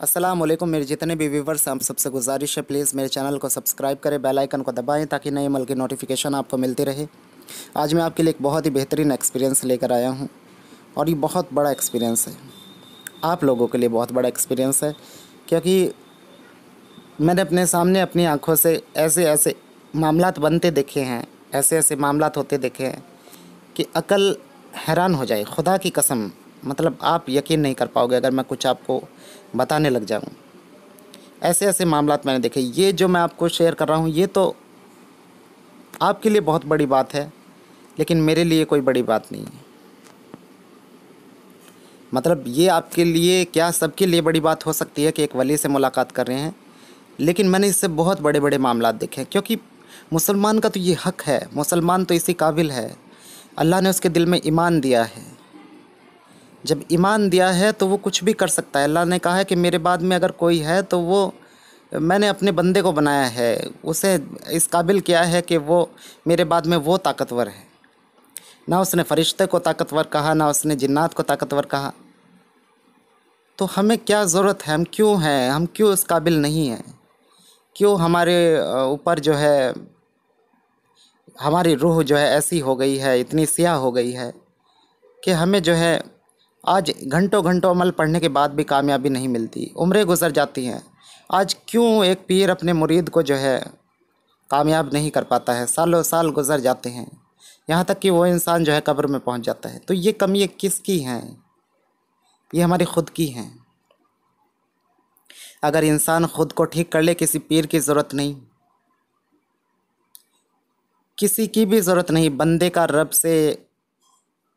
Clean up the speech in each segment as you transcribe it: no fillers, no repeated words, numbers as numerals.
अस्सलाम वालेकुम मेरे जितने भी व्यूवर्स, आप सबसे गुजारिश है प्लीज़ मेरे चैनल को सब्सक्राइब करें, बेल आइकन को दबाएं ताकि नए अमल की नोटिफिकेशन आपको मिलती रहे। आज मैं आपके लिए एक बहुत ही बेहतरीन एक्सपीरियंस लेकर आया हूं और ये बहुत बड़ा एक्सपीरियंस है। आप लोगों के लिए बहुत बड़ा एक्सपीरियंस है, क्योंकि मैंने अपने सामने अपनी आँखों से ऐसे ऐसे मामलात बनते देखे हैं, ऐसे ऐसे मामलात होते देखे हैं कि अकल हैरान हो जाए। खुदा की कसम, मतलब आप यकीन नहीं कर पाओगे अगर मैं कुछ आपको बताने लग जाऊं। ऐसे ऐसे मामलात मैंने देखे। ये जो मैं आपको शेयर कर रहा हूँ ये तो आपके लिए बहुत बड़ी बात है, लेकिन मेरे लिए कोई बड़ी बात नहीं है। मतलब ये आपके लिए क्या, सबके लिए बड़ी बात हो सकती है कि एक वली से मुलाकात कर रहे हैं, लेकिन मैंने इससे बहुत बड़े बड़े मामलात देखे हैं। क्योंकि मुसलमान का तो ये हक़ है, मुसलमान तो इसी काबिल है। अल्लाह ने उसके दिल में ईमान दिया है। जब ईमान दिया है तो वो कुछ भी कर सकता है। अल्लाह ने कहा है कि मेरे बाद में अगर कोई है तो वो, मैंने अपने बंदे को बनाया है, उसे इस काबिल किया है कि वो मेरे बाद में वो ताकतवर है। ना उसने फ़रिश्ते को ताकतवर कहा, ना उसने जिन्नात को ताकतवर कहा। तो हमें क्या ज़रूरत है, हम क्यों हैं, हम क्यों इस काबिल नहीं हैं? क्यों हमारे ऊपर जो है, हमारी रूह जो है ऐसी हो गई है, इतनी सियाह हो गई है कि हमें जो है आज घंटों घंटों अमल पढ़ने के बाद भी कामयाबी नहीं मिलती, उम्रें गुजर जाती हैं। आज क्यों एक पीर अपने मुरीद को जो है कामयाब नहीं कर पाता है, सालों साल गुजर जाते हैं, यहाँ तक कि वो इंसान जो है कब्र में पहुँच जाता है। तो ये कमी किसकी हैं? ये हमारी खुद की हैं। अगर इंसान खुद को ठीक कर ले, किसी पीर की ज़रूरत नहीं, किसी की भी ज़रूरत नहीं। बंदे का रब से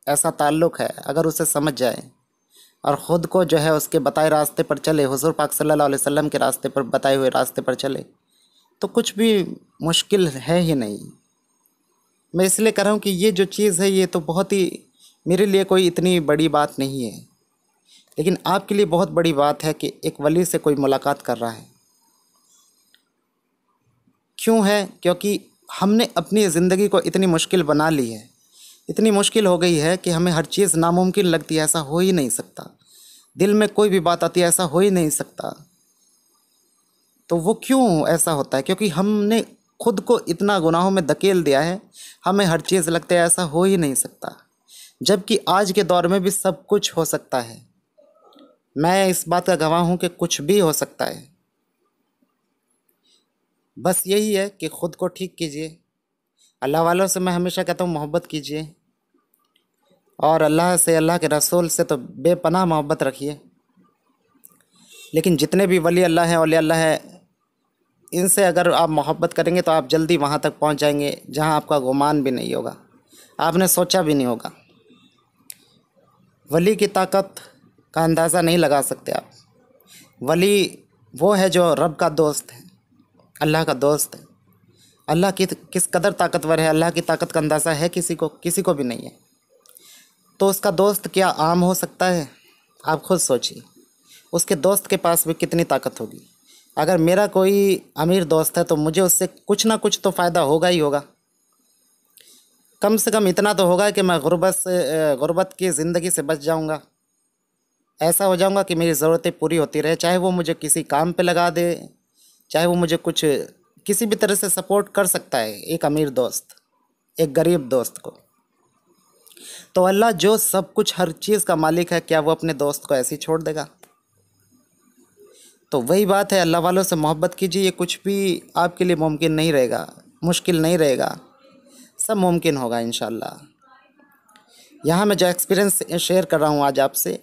ऐसा ताल्लुक़ है, अगर उसे समझ जाए और ख़ुद को जो है उसके बताए रास्ते पर चले, हुज़ूर पाक सल्लल्लाहु अलैहि वसल्लम के रास्ते पर, बताए हुए रास्ते पर चले, तो कुछ भी मुश्किल है ही नहीं। मैं इसलिए कह रहा हूँ कि ये जो चीज़ है ये तो बहुत ही, मेरे लिए कोई इतनी बड़ी बात नहीं है, लेकिन आपके लिए बहुत बड़ी बात है कि एक वली से कोई मुलाकात कर रहा है। क्यों है? क्योंकि हमने अपनी ज़िंदगी को इतनी मुश्किल बना ली है, इतनी मुश्किल हो गई है कि हमें हर चीज़ नामुमकिन लगती है। ऐसा हो ही नहीं सकता। दिल में कोई भी बात आती है, ऐसा हो ही नहीं सकता। तो वो क्यों ऐसा होता है? क्योंकि हमने खुद को इतना गुनाहों में धकेल दिया है, हमें हर चीज़ लगता है ऐसा हो ही नहीं सकता, जबकि आज के दौर में भी सब कुछ हो सकता है। मैं इस बात का गवाह हूँ कि कुछ भी हो सकता है। बस यही है कि ख़ुद को ठीक कीजिए। अल्लाह वालों से मैं हमेशा कहता हूँ मोहब्बत कीजिए, और अल्लाह से, अल्लाह के रसूल से तो बेपनाह मोहब्बत रखिए। लेकिन जितने भी वली अल्लाह हैं, औलिया अल्लाह है, इनसे अगर आप मोहब्बत करेंगे तो आप जल्दी वहाँ तक पहुँच जाएंगे जहाँ आपका गुमान भी नहीं होगा, आपने सोचा भी नहीं होगा। वली की ताकत का अंदाज़ा नहीं लगा सकते आप। वली वो है जो रब का दोस्त है, अल्लाह का दोस्त है। अल्लाह की किस कदर ताकतवर है, अल्लाह की ताकत का अंदाज़ा है किसी को? किसी को भी नहीं है। तो उसका दोस्त क्या आम हो सकता है? आप खुद सोचिए, उसके दोस्त के पास भी कितनी ताकत होगी। अगर मेरा कोई अमीर दोस्त है तो मुझे उससे कुछ ना कुछ तो फ़ायदा होगा ही होगा। कम से कम इतना तो होगा कि मैं गुर्बत की ज़िंदगी से बच जाऊंगा। ऐसा हो जाऊंगा कि मेरी ज़रूरतें पूरी होती रहे, चाहे वो मुझे किसी काम पे लगा दे, चाहे वो मुझे कुछ किसी भी तरह से सपोर्ट कर सकता है। एक अमीर दोस्त एक गरीब दोस्त को। तो अल्लाह जो सब कुछ, हर चीज़ का मालिक है, क्या वो अपने दोस्त को ऐसे ही छोड़ देगा? तो वही बात है, अल्लाह वालों से मोहब्बत कीजिए। ये कुछ भी आपके लिए मुमकिन नहीं रहेगा, मुश्किल नहीं रहेगा, सब मुमकिन होगा इंशाअल्लाह। यहाँ मैं जो एक्सपीरियंस शेयर कर रहा हूँ आज आपसे,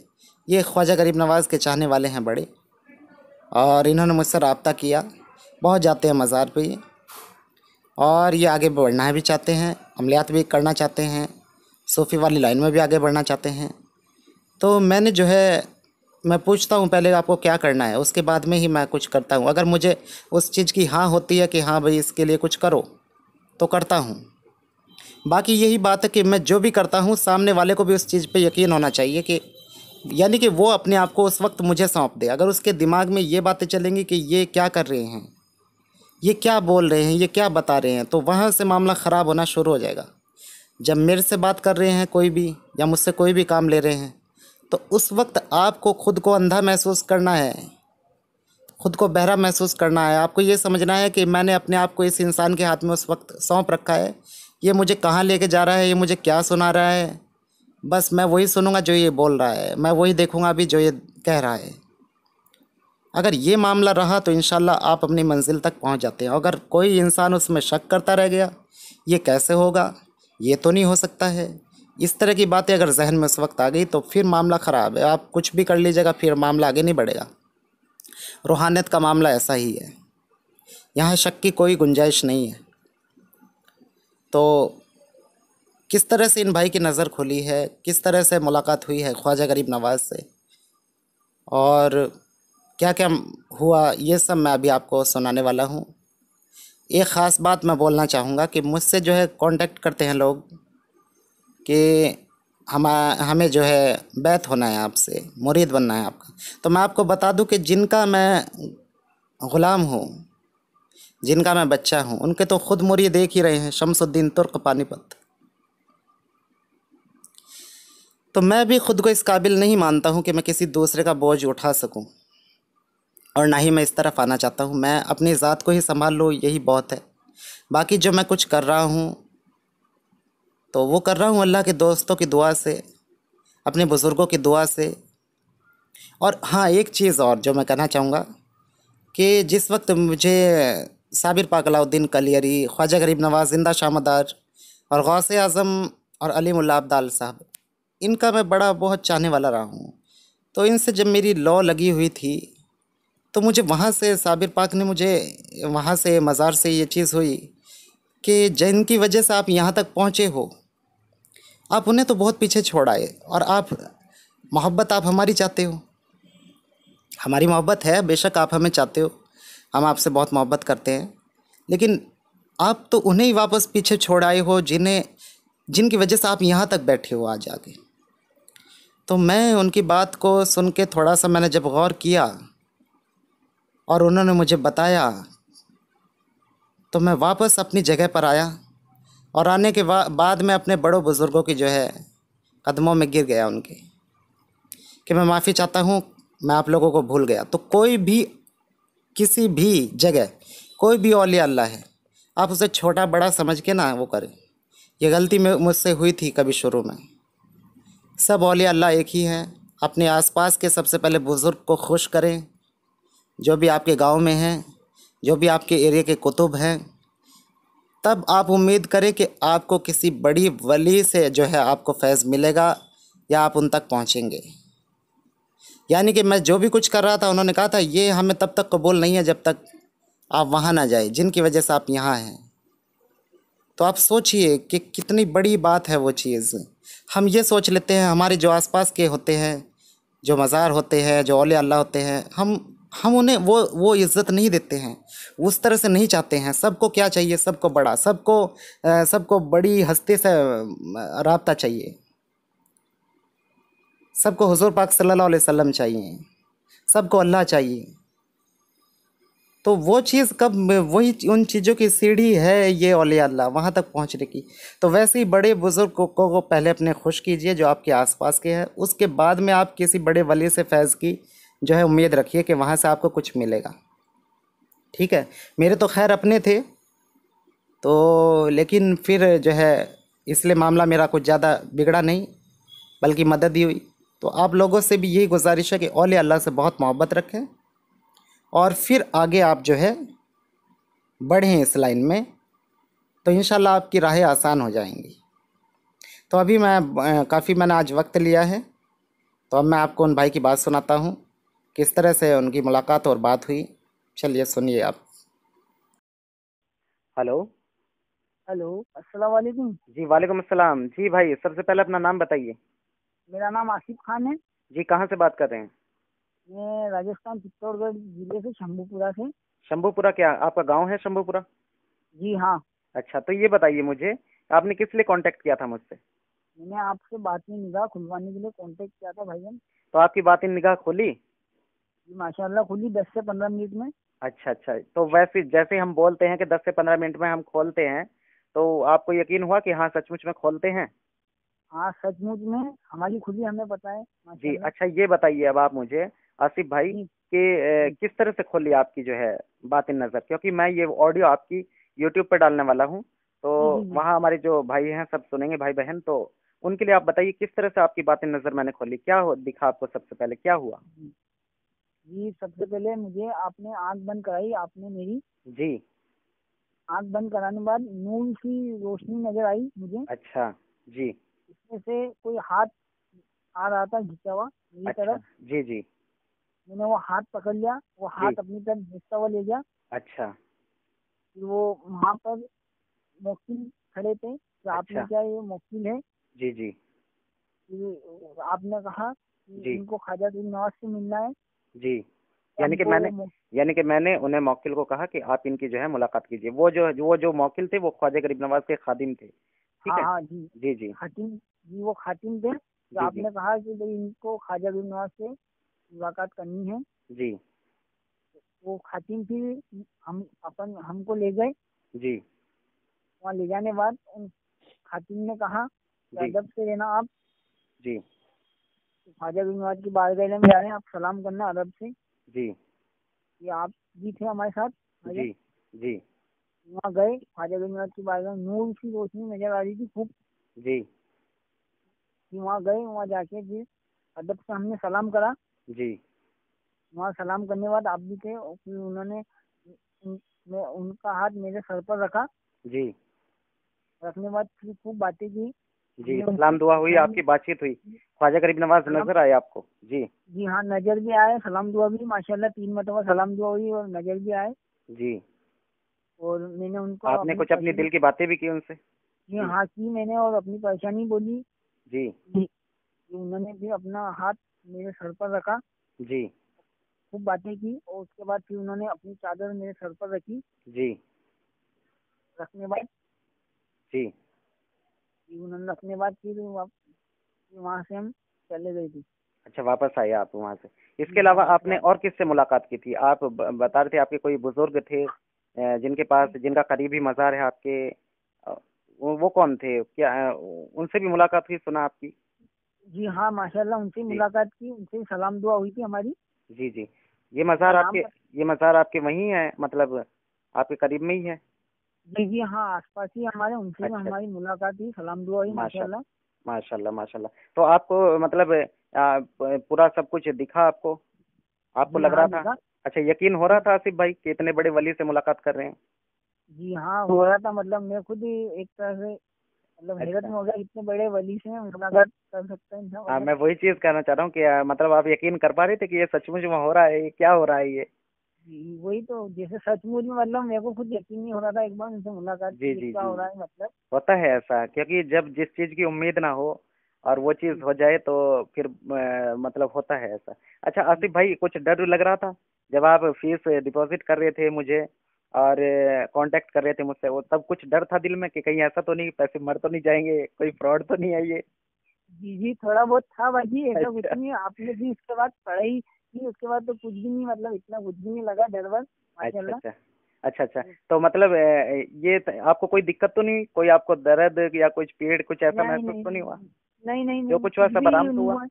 ये ख्वाजा गरीब नवाज़ के चाहने वाले हैं बड़े, और इन्होंने मुझसे रब्ता किया। बहुत जाते हैं मज़ार पे ये, और ये आगे बढ़ना भी चाहते हैं, अमलियात भी करना चाहते हैं, सूफ़ी वाली लाइन में भी आगे बढ़ना चाहते हैं। तो मैंने जो है, मैं पूछता हूँ पहले आपको क्या करना है, उसके बाद में ही मैं कुछ करता हूँ। अगर मुझे उस चीज़ की हाँ होती है कि हाँ भाई इसके लिए कुछ करो, तो करता हूँ। बाकी यही बात है कि मैं जो भी करता हूँ, सामने वाले को भी उस चीज़ पे यकीन होना चाहिए कि, यानी कि वो अपने आप को उस वक्त मुझे सौंप दे। अगर उसके दिमाग में ये बातें चलेंगी कि ये क्या कर रहे हैं, ये क्या बोल रहे हैं, ये क्या बता रहे हैं, तो वहाँ से मामला ख़राब होना शुरू हो जाएगा। जब मेरे से बात कर रहे हैं कोई भी, या मुझसे कोई भी काम ले रहे हैं, तो उस वक्त आपको खुद को अंधा महसूस करना है। खुद को बहरा महसूस करना है। आपको ये समझना है कि मैंने अपने आप को इस इंसान के हाथ में उस वक्त सौंप रखा है। ये मुझे कहाँ लेके जा रहा है, ये मुझे क्या सुना रहा है, बस मैं वही सुनूंगा जो ये बोल रहा है, मैं वही देखूंगा अभी जो ये कह रहा है। अगर ये मामला रहा तो इंशाल्लाह आप अपनी मंजिल तक पहुंच जाते हैं। अगर कोई इंसान उसमें शक करता रह गया, ये कैसे होगा, ये तो नहीं हो सकता है, इस तरह की बातें अगर जहन में उस वक्त आ गई तो फिर मामला ख़राब है। आप कुछ भी कर लीजिएगा, फिर मामला आगे नहीं बढ़ेगा। रूहानियत का मामला ऐसा ही है, यहाँ शक की कोई गुंजाइश नहीं है। तो किस तरह से इन भाई की नज़र खुली है, किस तरह से मुलाकात हुई है ख्वाजा गरीब नवाज़ से, और क्या क्या हुआ, ये सब मैं अभी आपको सुनाने वाला हूँ। एक ख़ास बात मैं बोलना चाहूँगा कि मुझसे जो है कांटेक्ट करते हैं लोग कि हमें जो है बैत होना है आपसे, मुरीद बनना है आपका। तो मैं आपको बता दूं कि जिनका मैं ग़ुलाम हूँ, जिनका मैं बच्चा हूँ, उनके तो ख़ुद मुरीद एक ही रहे हैं, शमसुद्दीन तुर्क पानीपत। तो मैं भी ख़ुद को इस काबिल नहीं मानता हूँ कि मैं किसी दूसरे का बोझ उठा सकूँ, और ना ही मैं इस तरफ आना चाहता हूँ। मैं अपनी ज़ात को ही संभाल लूँ, यही बहुत है। बाकी जो मैं कुछ कर रहा हूँ तो वो कर रहा हूँ अल्लाह के दोस्तों की दुआ से, अपने बुज़ुर्गों की दुआ से। और हाँ, एक चीज़ और जो मैं कहना चाहूँगा कि जिस वक्त मुझे साबिर पाक अलाउद्दीन कलियरी, ख्वाजा गरीब नवाज़, ज़िंदा शामदार और गौसे आज़म और अली मुल्ला अब्दाल साहब, इनका मैं बड़ा बहुत चाहने वाला रहा हूँ। तो इनसे जब मेरी लौ लगी हुई थी तो मुझे वहाँ से साबिर पाक ने मुझे वहाँ से मज़ार से ये चीज़ हुई कि जिनकी वजह से आप यहाँ तक पहुँचे हो, आप उन्हें तो बहुत पीछे छोड़ आए, और आप मोहब्बत आप हमारी चाहते हो, हमारी मोहब्बत है, बेशक आप हमें चाहते हो, हम आपसे बहुत मोहब्बत करते हैं, लेकिन आप तो उन्हें ही वापस पीछे छोड़ आए हो जिनकी वजह से आप यहाँ तक बैठे हो आज आके। तो मैं उनकी बात को सुन के थोड़ा सा मैंने जब गौर किया और उन्होंने मुझे बताया, तो मैं वापस अपनी जगह पर आया, और आने के बाद मैं अपने बड़ों बुज़ुर्गों की जो है कदमों में गिर गया उनके, कि मैं माफ़ी चाहता हूँ, मैं आप लोगों को भूल गया। तो कोई भी किसी भी जगह कोई भी औलिया अल्लाह है, आप उसे छोटा बड़ा समझ के ना वो करें। ये गलती में मुझसे हुई थी कभी शुरू में। सब औलिया अल्लाह एक ही हैं। अपने आसपास के सबसे पहले बुज़ुर्ग को खुश करें, जो भी आपके गांव में हैं, जो भी आपके एरिया के कुतुब हैं, तब आप उम्मीद करें कि आपको किसी बड़ी वली से जो है आपको फैज़ मिलेगा या आप उन तक पहुंचेंगे। यानी कि मैं जो भी कुछ कर रहा था, उन्होंने कहा था ये हमें तब तक कबूल नहीं है जब तक आप वहाँ ना जाए जिनकी वजह से आप यहाँ हैं। तो आप सोचिए कि कितनी बड़ी बात है वो चीज़। हम ये सोच लेते हैं हमारे जो आसपास के होते हैं, जो मज़ार होते हैं, जो औलिया अल्लाह होते हैं, हम उन्हें वो इज़्ज़त नहीं देते हैं, उस तरह से नहीं चाहते हैं। सबको क्या चाहिए, सबको बड़ा, सबको बड़ी हस्ती से राब्ता चाहिए, सबको हुज़ूर पाक सल्लल्लाहु अलैहि वसल्लम चाहिए, सबको अल्लाह चाहिए। तो वो चीज़ कब वही उन चीज़ों की सीढ़ी है ये औलिया अल्लाह वहाँ तक पहुँचने की। तो वैसे ही बड़े बुज़ुर्ग को पहले अपने खुश कीजिए जो आपके आसपास के हैं, उसके बाद में आप किसी बड़े वली से फैज़ की जो है उम्मीद रखिए कि वहाँ से आपको कुछ मिलेगा। ठीक है, मेरे तो खैर अपने थे, तो लेकिन फिर जो है इसलिए मामला मेरा कुछ ज़्यादा बिगड़ा नहीं, बल्कि मदद ही हुई। तो आप लोगों से भी यही गुजारिश है कि औलिया अल्लाह से बहुत मोहब्बत रखें, और फिर आगे आप जो है बढ़ें इस लाइन में, तो इंशाल्लाह आपकी राहें आसान हो जाएंगी। तो अभी मैं काफ़ी मैंने आज वक्त लिया है, तो अब मैं आपको उन भाई की बात सुनाता हूँ, किस तरह से उनकी मुलाकात और बात हुई। चलिए सुनिए आप। हेलो। हेलो, अस्सलाम वालेकुम। जी वालेकुम अस्सलाम। जी भाई, सबसे पहले अपना नाम बताइए। मेरा नाम आसिफ खान है। जी कहाँ से बात कर रहे हैं? मैं राजस्थान चित्तौड़गढ़ जिले से शंभूपुरा से। शंभूपुरा, क्या आपका गांव है शंभूपुरा? जी हाँ। अच्छा, तो ये बताइए मुझे, आपने किस लिए कांटेक्ट किया था मुझसे? मैंने आपसे बात में निगाह खुलवाने के लिए कांटेक्ट किया था भाईजान। तो आपकी बात इन निगाह खोली? जी माशाल्लाह खुली 10 से 15 मिनट में। अच्छा अच्छा, तो वैसे जैसे हम बोलते हैं कि 10 से 15 मिनट में हम खोलते हैं, तो आपको यकीन हुआ कि हाँ सचमुच में खोलते हैं? हाँ सचमुच में हमारी खुली, हमें पता है जी माशाल्लाह। अच्छा, ये बताइए अब आप मुझे, आसिफ भाई, जी कि किस तरह से खोली आपकी जो है बात इन नज़र, क्योंकि मैं ये ऑडियो आपकी यूट्यूब पर डालने वाला हूँ, तो जी जी जी वहाँ हमारे जो भाई हैं सब सुनेंगे, भाई बहन, तो उनके लिए आप बताइए किस तरह से आपकी बात इन नज़र मैंने खोली, क्या दिखा आपको, सबसे पहले क्या हुआ। जी जी, सबसे पहले मुझे आपने आंख बंद कराई, आपने मेरी जी। आंख बंद कराने के बाद नूर की रोशनी नजर आई मुझे। अच्छा। जी। इसमें से कोई हाथ आ रहा था खींचा हुआ मेरी अच्छा। तरफ। जी जी। मैंने वो हाथ पकड़ लिया, वो जी। हाथ अपनी तरफ खींचता हुआ ले गया। अच्छा। फिर वो वहाँ पर वकील खड़े थे, तो आपने अच्छा। क्या, ये वकील है। जी जी। फिर आपने कहा कि जी इनको ख्वाजा गरीब नवाज से मिलना है। जी। यानी कि हमको मैंने यानी कि मैंने उन्हें मौकिल को कहा कि आप इनकी जो है मुलाकात कीजिए। वो जो मौकिल थे वो ख्वाजा गरीब नवाज के खादिम थे, ठीक हाँ है। हाँ जी, जी जी। खातिन जी, वो खातिन थे। तो जी जी। आपने कहा कि भाई इनको ख्वाजा गरीब नवाज से मुलाकात करनी है। जी वो खातिन फिर हमको ले गए। जी। वहाँ ले जाने के बाद उन खातिन ने कहा कि जी अदब से रहना आप, जी। ख्वाजा गरीब नवाज की बारगाह में जा रहे हैं, आप सलाम करना अदब से। जी ये आप भी थे हमारे साथ ख्वाजा। जी। जी वहाँ गए, ख्वाजा गरीब नवाज की बारगाह में नूर की रोशनी नजर आ रही थी खूब। जी। फिर वहाँ गए, वहाँ जाके फिर अदब से हमने सलाम करा। जी वहाँ सलाम करने के बाद आप भी थे, और फिर उन्होंने उनका हाथ मेरे सर पर रखा। जी। रखने के बाद फिर खूब बातें की। जी। हमने उनकी सलाम दुआ हुई, परेशानी आपकी बातचीत हुई, ख्वाजा गरीब नवाज सलाम, नजर आए आपको। जी जी हाँ, नजर भी आए, सलाम दुआ भी माशाल्लाह 3 मरतबा सलाम दुआ हुई और नजर भी आए। जी। और मैंने उनको आपने अपनी कुछ अपनी परेशानी, दिल की बातें भी की उनसे। जी जी हाँ, की मैंने, और अपनी परेशानी बोली। जी। जी, उन्होंने भी अपना हाथ मेरे सर पर रखा, जी खूब बातें की। और उसके बाद फिर उन्होंने अपनी चादर मेरे सर पर रखी। जी। रखने के बाद जी। फिर उन्होंने रखने के बाद फिर वहाँ से हम चले गए थे। अच्छा, वापस आए आप वहाँ से। इसके जी हाँ, अलावा वहाँ से आपने और किससे मुलाकात की थी? आप बता रहे थे आपके कोई बुजुर्ग थे, जिनके पास, जिनका करीबी मज़ार है आपके, वो कौन थे? क्या उनसे भी मुलाकात हुई, सुना आपकी? जी हाँ, माशाल्लाह उनसे जी मुलाकात की, उनसे सलाम दुआ हुई थी हमारी। जी। जी। ये उनका मज़ार नाम आपके पता, ये मज़ार आपके वहीं है, मतलब आपके करीब में ही है? जी जी हाँ, आसपास ही हमारे, उनसे भी अच्छा। हमारी मुलाकात हुई, सलाम दुआ हुई माशाल्लाह। माशाल्लाह, माशाल्लाह, माशाल्लाह। तो आपको मतलब पूरा सब कुछ दिखा आपको? आपको जी लग हाँ, रहा था, दिखा। अच्छा, यकीन हो रहा जी था आसिफ भाई कि इतने बड़े वली से मुलाकात कर रहे हैं? जी हाँ, हो रहा था। मतलब मैं खुद ही एक तरह से मतलब हैरत अच्छा। में हो गया, इतने बड़े वली से मुलाकात कर सकता है इंसान, हाँ, मतलब। मैं वही चीज़ कहना चाह रहा हूँ कि मतलब आप यकीन कर पा रहे थे कि ये सचमुच में हो रहा है, ये क्या हो रहा है ये? जी, वही तो, जैसे सचमुच में, मतलब मेरे को खुद यकीन नहीं हो रहा था एक बार उनसे मुलाकात जी की, ये जी क्या जी। हो रहा है मतलब। होता है ऐसा, क्योंकि जब जिस चीज़ की उम्मीद ना हो और वो चीज़ जी हो जाए तो फिर मतलब होता है ऐसा। अच्छा जी आसिफ भाई, कुछ डर लग रहा था जब आप फीस डिपॉजिट कर रहे थे मुझे और कांटेक्ट कर रहे थे मुझसे, वो तब कुछ डर था दिल में कि कहीं ऐसा तो नहीं, पैसे मर तो नहीं जाएंगे, कोई फ्रॉड तो नहीं है ये? जी जी, थोड़ा बहुत था बाकी, ऐसा कुछ अच्छा नहीं। आपने भी उसके बाद पढ़ाई की, उसके बाद तो कुछ भी नहीं, मतलब इतना कुछ भी नहीं लगा डर वर अच्छा। माशाल्लाह। अच्छा। अच्छा। अच्छा। तो मतलब आपको कोई दिक्कत तो नहीं, कोई आपको दर्द या कुछ पीड़ कुछ ऐसा नहीं महसूस नहीं तो नहीं हुआ? नहीं नहीं जो नहीं, कुछ हुआ कुछ सब भी आराम से नहीं हुआ? हुआ।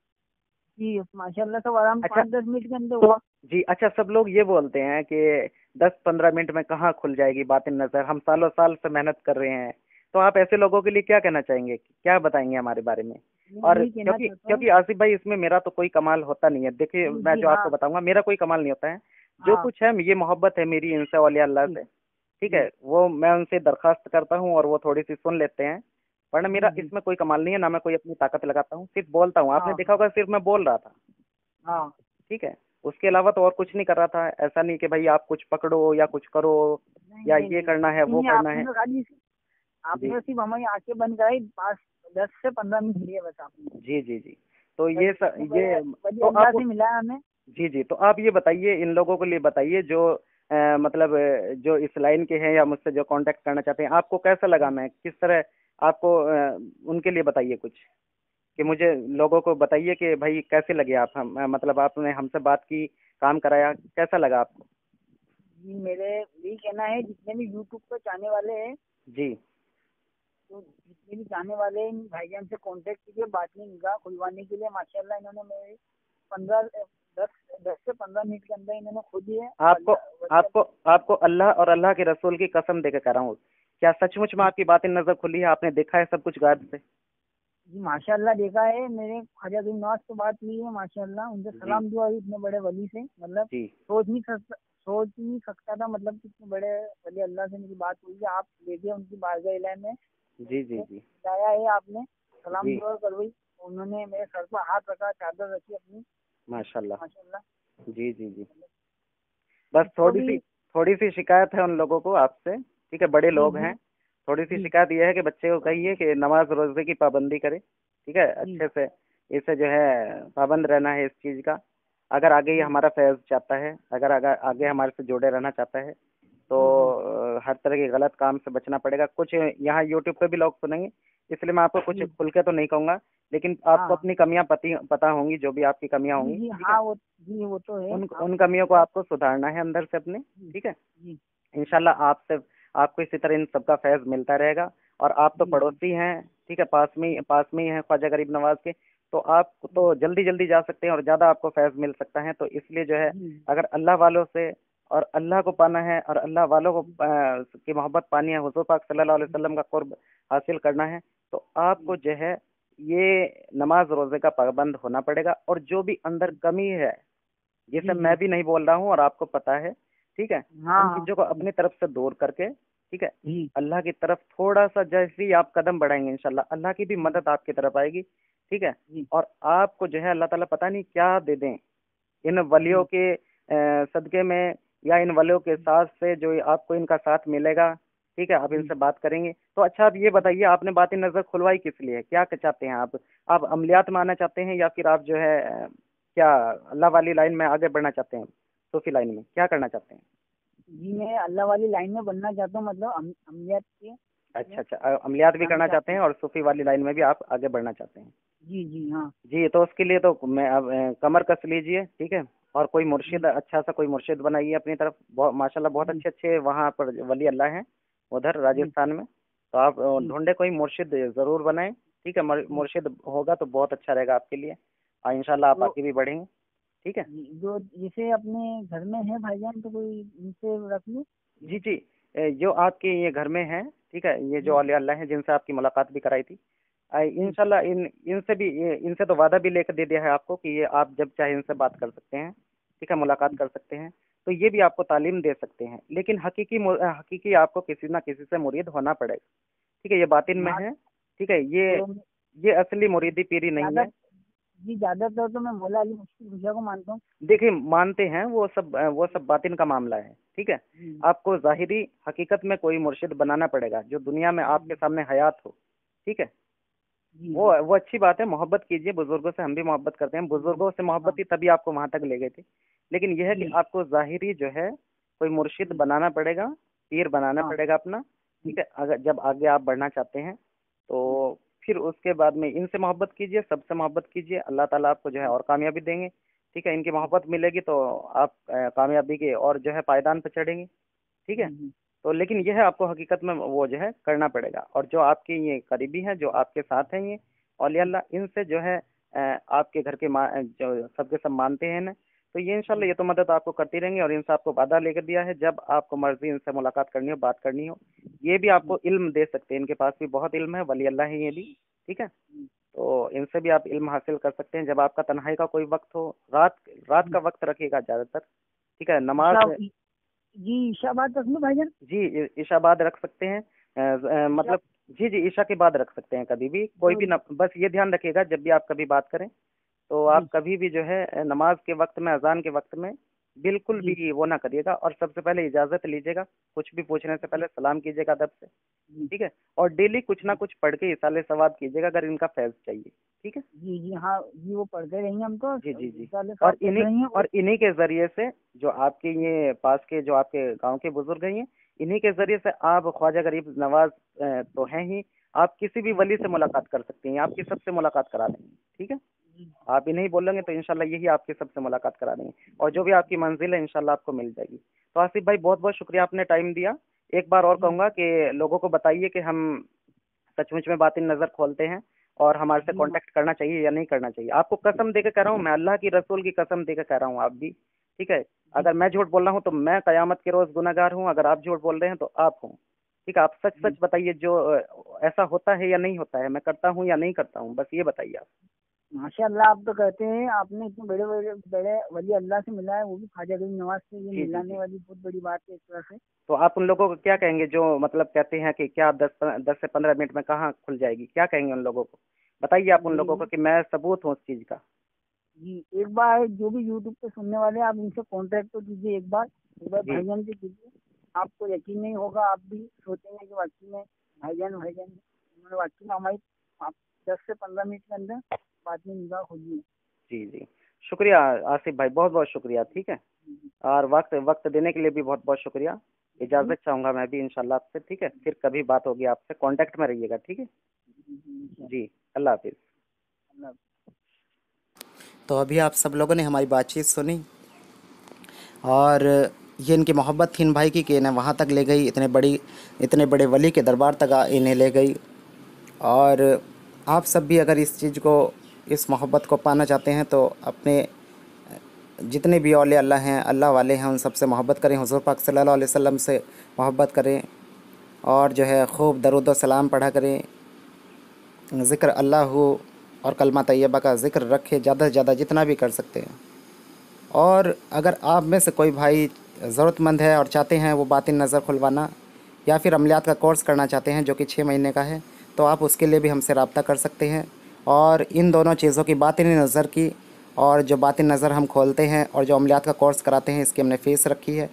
जी माशाल्लाह, सब आराम, अच्छा। 5-10 मिनट के अंदर हुआ। जी। अच्छा, सब लोग ये बोलते हैं कि 10-15 मिनट में कहाँ खुल जाएगी बातिन नज़र, हम सालों साल से मेहनत कर रहे हैं। तो आप ऐसे लोगों के लिए क्या कहना चाहेंगे, क्या बताएंगे हमारे बारे में? मैं और यही कहना क्योंकि चाहता हूँ। क्योंकि आसिफ भाई, इसमें मेरा तो कोई कमाल होता नहीं है। देखिए, जी मैं जी जो हाँ आपको बताऊंगा, मेरा कोई कमाल नहीं होता है। जो हाँ। कुछ है ये मोहब्बत है मेरी इनसे, औलिया अल्लाह जी से, ठीक जी है। वो मैं उनसे दरखास्त करता हूँ और वो थोड़ी सी सुन लेते हैं, वरना जी मेरा जी इसमें कोई कमाल नहीं है, ना मैं कोई अपनी ताकत लगाता हूँ, सिर्फ बोलता हूँ। आपने हाँ देखा होगा सिर्फ मैं बोल रहा था, हाँ। ठीक है। उसके अलावा तो और कुछ नहीं कर रहा था। ऐसा नहीं कि भाई आप कुछ पकड़ो या कुछ करो नहीं या नहीं ये नहीं, करना कुछ है भी वो नहीं। करना आपने है। तो खाली, जी आपने सिर्फ हमारी आंखें बंद कराई, 5-10 से 15 मिनट लिए बस आपने। जी। जी जी। तो बस ये इतने बड़े ये बड़े तो अल्लाह आप, से मिला है हमें। जी जी, तो आप ये बताइए, इन लोगों के लिए बताइए जो मतलब जो इस लाइन के हैं या मुझसे जो कांटेक्ट करना चाहते हैं, आपको कैसा लगा, मैं किस तरह आपको उनके लिए बताइए कुछ, कि मुझे लोगों को बताइए कि भाई कैसे लगे आप, हम मतलब आपने हमसे बात की, काम कराया, कैसा लगा आपको? जी, मेरे यही कहना है, जितने भी यूट्यूब पर चाहने वाले हैं, जी तो जितने भी चाहने वाले हैं, भाईजान से कांटेक्ट कीजिए, बात में निगाह खुलवाने के लिए। माशाल्लाह इन्होंने मेरे 15 10 10 से 15 मिनट के अंदर इन्होंने खुद ही आपको आपको आपको अल्लाह और अल्लाह के रसूल की कसम देकर कह रहा हूँ, क्या सचमुच में आपकी बातें नजर खुली है? आपने देखा है सब कुछ गायब से? जी माशाल्लाह देखा है। मेरे ख्वाजा गरीब नवाज से बात हुई है माशाल्लाह, उनसे जी सलाम दुआ हुई इतने बड़े वली से, मतलब जी सोच नहीं सकता था, मतलब कितने बड़े वली अल्लाह से मेरी बात हुई है। आप देखिए उनकी बारगाह इलाही में जी जी मुझे जी बताया है आपने, सलाम जी। दुआ करवाई, उन्होंने मेरे सर पर हाथ रखा, चादर रखी अपनी, माशाल्लाह। माशाल्लाह। जी जी जी। बस इसको भी थोड़ी सी शिकायत है उन लोगों को आपसे, ठीक है, बड़े जी लोग जी हैं। थोड़ी सी जी शिकायत यह है कि बच्चे को कहिए कि नमाज रोजे की पाबंदी करे, ठीक है, जी अच्छे से। इसे जो है पाबंद रहना है इस चीज का। अगर आगे ये जी हमारा फैज चाहता है, अगर आगे हमारे से जुड़े रहना चाहता है, तो जी जी हर तरह के गलत काम से बचना पड़ेगा। कुछ यहाँ यूट्यूब पे भी लोग सुनेंगे, इसलिए मैं आपको कुछ जी खुल के तो नहीं कहूंगा, लेकिन हाँ आपको हाँ अपनी कमियां पता होंगी, जो भी आपकी कमियां जी होंगी, जी ठीक है। हाँ वो जी वो तो है, आप उन कमियों को आपको सुधारना है अंदर से अपने, जी ठीक है। जी इंशाल्लाह आपको इसी तरह इन सबका फैज मिलता रहेगा। और आप तो जी जी पड़ोसी हैं, ठीक है, पास में ही हैं ख्वाजा गरीब नवाज के, तो आप जी तो जल्दी जल्दी जा सकते हैं और ज़्यादा आपको फैज मिल सकता है। तो इसलिए जो है, जी अगर अल्लाह वालों से और अल्लाह को पाना है और अल्लाह वालों को की मोहब्बत पानी है, हुजूर पाक सल्लल्लाहु अलैहि वसल्लम का कुर्ब हासिल करना है, तो आपको जो है ये नमाज रोजे का पाबंद होना पड़ेगा। और जो भी अंदर कमी है, ये जी सब जी मैं भी नहीं बोल रहा हूँ और आपको पता है, ठीक है, हाँ उन हाँ चीजों को अपनी तरफ से दूर करके, ठीक है, जी अल्लाह की तरफ थोड़ा सा जैसे ही आप कदम बढ़ाएंगे, इंशाल्लाह अल्लाह की भी जी मदद आपकी तरफ आएगी, ठीक है। जी और आपको जो है अल्लाह ताला पता नहीं क्या दे दें इन वलियों जी के सदके में, या इन वलियों के साथ से जो आपको इनका साथ मिलेगा, ठीक है। आप जी इनसे बात करेंगे तो अच्छा। आप ये बताइए, आपने बातें नजर खुलवाई किस लिए, क्या चाहते हैं आप अमलियात में आना चाहते हैं, या फिर आप जो है क्या अल्लाह वाली लाइन में आगे बढ़ना चाहते हैं, सूफी लाइन में क्या करना चाहते हैं? जी मैं अल्लाह वाली लाइन में बनना चाहता हूँ, मतलब अमलियत के में अच्छा अच्छा, अमलियात भी जाना करना चाहते चाहता हैं हूँ। और सूफी वाली लाइन में भी आप आगे बढ़ना चाहते हैं। जी जी हाँ जी, तो उसके लिए तो मैं अब कमर कस लीजिए, ठीक है। और कोई मुर्शिद, जी अच्छा सा कोई मुर्शिद बनाइए अपनी तरफ। बहुत माशाल्लाह बहुत जी अच्छे अच्छे वहाँ पर वली अल्लाह हैं उधर जी राजस्थान में। तो आप जी ढूंढे कोई मुर्शिद ज़रूर बनाएं, ठीक है। जी मुर्शिद होगा तो बहुत अच्छा रहेगा आपके लिए, और इंशाल्लाह आप तो आगे भी बढ़ेंगे, ठीक है। जो जैसे अपने घर में है भाईजान, तो कोई इनसे रख लूँ? जी जी। जो आपके ये घर में है, ठीक है, ये जो जी औलिया अल्लाह हैं जिनसे आपकी मुलाकात भी कराई थी, जी इंशाल्लाह इनसे तो वादा भी लेकर दे दिया है आपको कि ये आप जब चाहे इनसे बात कर सकते हैं, ठीक है, मुलाकात जी कर सकते हैं। तो ये भी आपको तालीम दे सकते हैं, लेकिन हकीकी आपको किसी ना किसी से मुरीद होना पड़ेगा, ठीक है। ये बातिन में हाँ है, ठीक है, तो ये असली मुरीदी पीरी नहीं ज्यादा है। जी ज्यादातर तो मैं मौला अली मुश्किल कुशा को मानता हूँ। देखिए, मानते हैं वो सब बातिन का मामला है, ठीक है। जी आपको जाहिरी हकीकत में कोई मुर्शिद बनाना पड़ेगा जो दुनिया में आपके जी सामने हयात हो, ठीक है। जी वो अच्छी बात है, मोहब्बत कीजिए बुजुर्गों से, हम भी मोहब्बत करते हैं, जी बुजुर्गों से मोहब्बत हाँ ही तभी आपको वहां तक ले गए थे। लेकिन यह है कि जी आपको जाहिरी जो है कोई मुर्शिद जी बनाना पड़ेगा, पीर बनाना हाँ पड़ेगा अपना, जी ठीक है। अगर जब आगे आप बढ़ना चाहते हैं, जी तो फिर उसके बाद में इनसे मोहब्बत कीजिए, सबसे मोहब्बत कीजिए, अल्लाह ताला आपको जो है और कामयाबी देंगे, ठीक है। इनकी मोहब्बत मिलेगी तो आप कामयाबी के और जो है पायदान पर चढ़ेंगे, ठीक है। जी तो लेकिन यह आपको हकीकत में वो जो है करना पड़ेगा। और जो आपके ये करीबी हैं, जो आपके साथ हैं, ये औलिया जी अल्लाह, इनसे जो है आपके घर के जो सबके सब मानते हैं ना, तो ये इंशाल्लाह जी ये तो मदद आपको करती रहेंगे। और इनसे आपको वादा लेकर दिया है, जब आपको मर्जी इनसे मुलाकात करनी हो, बात करनी हो, ये भी जी आपको इल्म दे सकते हैं। इनके पास भी बहुत इल्म है, वली अल्लाह है ये भी, ठीक है। जी तो इनसे भी आप इल्म हासिल कर सकते हैं। जब आपका तन्हाई का कोई वक्त हो, रात रात जी का वक्त रखिएगा ज़्यादातर, ठीक है, ईशा नमाज। जी ईशा बात रख लूँ भाईजान? जी, ईशा बाद रख सकते हैं, ईशा मतलब जी जी, ईशा के बाद रख सकते हैं कभी भी, कोई तो भी बस ये ध्यान रखिएगा जब भी आप कभी बात करें, तो जी आप कभी भी जो है नमाज के वक्त में, अजान के वक्त में बिल्कुल जी भी वो ना करिएगा। और सबसे पहले इजाज़त लीजिएगा, कुछ भी पूछने से पहले सलाम कीजिएगा अदब से, जी ठीक है। और डेली कुछ ना कुछ पढ़ के इसाले सवाब कीजिएगा अगर इनका फैज़ चाहिए, ठीक है। जी जी हाँ जी वो पढ़ते रहेंगे हम तो, जी जी जी। साले साहब पढ़ रहे हैं और इन्हीं के जरिए से जो आपके ये पास के, जो आपके गांव के बुजुर्ग हैं, ये इन्हीं के जरिए से आप ख्वाजा गरीब नवाज तो हैं ही, आप किसी भी वली से मुलाकात कर सकते हैं, आपकी सबसे मुलाकात करा देंगे, ठीक है। जी आप इन्हें बोलेंगे तो इंशाल्लाह यही आपकी सबसे मुलाकात करा देंगे, और जो भी आपकी मंजिल है इंशाल्लाह आपको मिल जाएगी। तो आसिफ भाई, बहुत बहुत शुक्रिया, आपने टाइम दिया। एक बार और जी कहूँगा कि लोगों को बताइए कि हम सचमुच में बातिन नज़र खोलते हैं, और हमारे से कांटेक्ट करना चाहिए या नहीं करना चाहिए। आपको कसम देकर कह रहा हूँ, मैं अल्लाह की रसूल की कसम देकर कह रहा हूँ, आप भी ठीक है। अगर मैं झूठ बोल रहा हूँ तो मैं कयामत के रोज गुनहगार हूँ, अगर आप झूठ बोल रहे हैं तो आप हो, ठीक है। आप सच सच बताइए, जो ऐसा होता है या नहीं होता है, मैं करता हूँ या नहीं करता हूँ, बस ये बताइए आप। माशाअल्लाह, आप तो कहते हैं आपने इतने बड़े बड़े बड़े वली अल्लाह से मिला है, वो भी ख्वाजा गरीब नवाज से। ये जी जी मिलाने जी। वाली बहुत बड़ी बात है एक तरह से। तो आप उन लोगों को क्या कहेंगे जो मतलब कहते हैं कि क्या 10 से 15 मिनट में कहाँ खुल जाएगी, क्या कहेंगे उन लोगों को? बताइए आप उन लोगों को जी कि मैं सबूत हूँ उस चीज़ का। जी, एक बार जो भी यूट्यूब पे सुनने वाले हैं, आप इनसे कांटेक्ट तो कीजिए एक बार जी भाईजान से कीजिए। आपको यकीन नहीं होगा, आप भी सोचेंगे कि वाकई में भाईजान भाईजान उन्होंने वाकई में हमारी आप 10 से 15 मिनट के अंदर बाद में निगाह खोली है। जी जी। शुक्रिया आसिफ भाई, बहुत बहुत शुक्रिया, ठीक है। और वक्त वक्त देने के लिए भी बहुत बहुत शुक्रिया। इजाज़त चाहूँगा मैं भी इंशाल्लाह आपसे, ठीक है। फिर कभी बात होगी आपसे, कांटेक्ट में रहिएगा, ठीक है। जी, अल्लाह हाफिज़। अल्लाह। तो अभी आप सब लोगों ने हमारी बातचीत सुनी, और ये इनकी मोहब्बत थी इन भाई की कि इन्हें वहाँ तक ले गई, इतने बड़े वली के दरबार तक इन्हें ले गई। और आप सब भी अगर इस चीज़ को, इस मोहब्बत को पाना चाहते हैं तो अपने जितने भी औलिया अल्लाह हैं, अल्लाह वाले हैं, उन सबसे मोहब्बत करें, हुज़ूर पाक सल्लल्लाहु अलैहि वसल्लम से मोहब्बत करें, और जो है खूब दरूद व सलाम पढ़ा करें, ज़िक्र अल्लाह हो और कलमा तैयबा का ज़िक्र रखें ज़्यादा से ज़्यादा जितना भी कर सकते हैं। और अगर आप में से कोई भाई ज़रूरतमंद है और चाहते हैं वो बातिन नज़र खुलवाना या फिर अमलियात का कोर्स करना चाहते हैं जो कि 6 महीने का है, तो आप उसके लिए भी हमसे रब्ता कर सकते हैं। और इन दोनों चीज़ों की, बातिन नज़र की और जो बातिन नज़र हम खोलते हैं और जो अमलियात का कोर्स कराते हैं, इसकी हमने फ़ीस रखी है।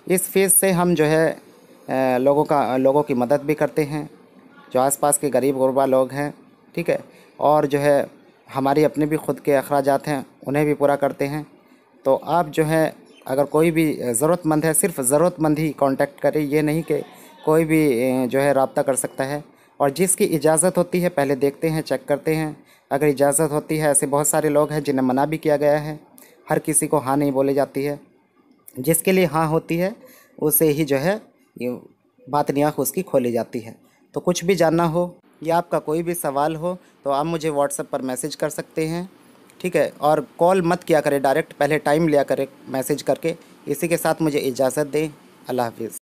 इस फ़ीस से हम जो है लोगों की मदद भी करते हैं, जो आसपास के गरीब गुरबा लोग हैं, ठीक है। और जो है हमारी अपने भी ख़ुद के अखराजात हैं, उन्हें भी पूरा करते हैं। तो आप जो है अगर कोई भी ज़रूरतमंद है, सिर्फ़ ज़रूरतमंद ही कांटेक्ट करें, ये नहीं कि कोई भी जो है रब्ता कर सकता है। और जिसकी इजाज़त होती है पहले देखते हैं, चेक करते हैं। अगर इजाज़त होती है, ऐसे बहुत सारे लोग हैं जिन्हें मना भी किया गया है, हर किसी को हाँ नहीं बोली जाती है। जिसके लिए हाँ होती है उसे ही जो है ये बात आँख उसकी खोली जाती है। तो कुछ भी जानना हो या आपका कोई भी सवाल हो तो आप मुझे व्हाट्सएप पर मैसेज कर सकते हैं, ठीक है। और कॉल मत किया करें डायरेक्ट, पहले टाइम लिया करें मैसेज करके। इसी के साथ मुझे इजाज़त दें। अल्लाह हाफिज़।